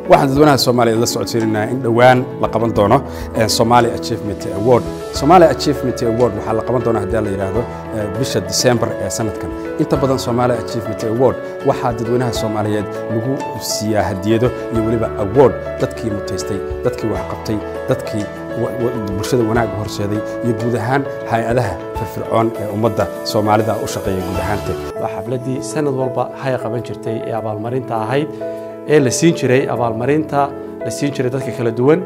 waxaan dadweynaha Soomaaliyeed la socodsiinaa in dhawaan la qaban doono Somali Achievement Award. Somali Achievement Award waxa la qaban doonaa hadii la yiraahdo bisha December ee sanadkan. Inta badan Somali Achievement Award waxa dadweynaha Soomaaliyeed lagu siiyaa hadiyado iyo waliba award dadkii mutaystay, dadkii wax qabtay, dadkii bulshada wanaag horseeday iyo guud ahaan hay'adaha firfircoon ee ummadda Soomaalida u shaqeeya guud ahaanteed. Waxa xafladii sanad walba hay qaban jirtay ee abaalmarinta ahayd ee la siin jiray abaalmarinta la siin jiray dadka kala duwan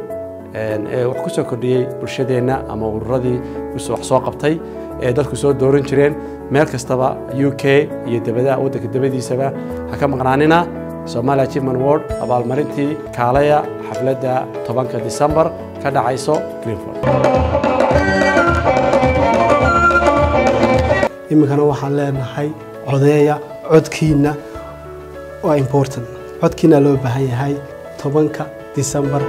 ee wax ku soo kordhiyay bulshadeena ama ururadii wax soo qabtay ee dadku soo dooran jireen meel kastaba UK iyo waddanka dabadiisaba ha ka maqnaanina Somali Achievement Award abaalmarintii kaalaya xafladda 10 December ka dhacayso Greenfield. imikana waxaan leenahay codeeya codkiina waa important codkiina loo baahan yahay 10 December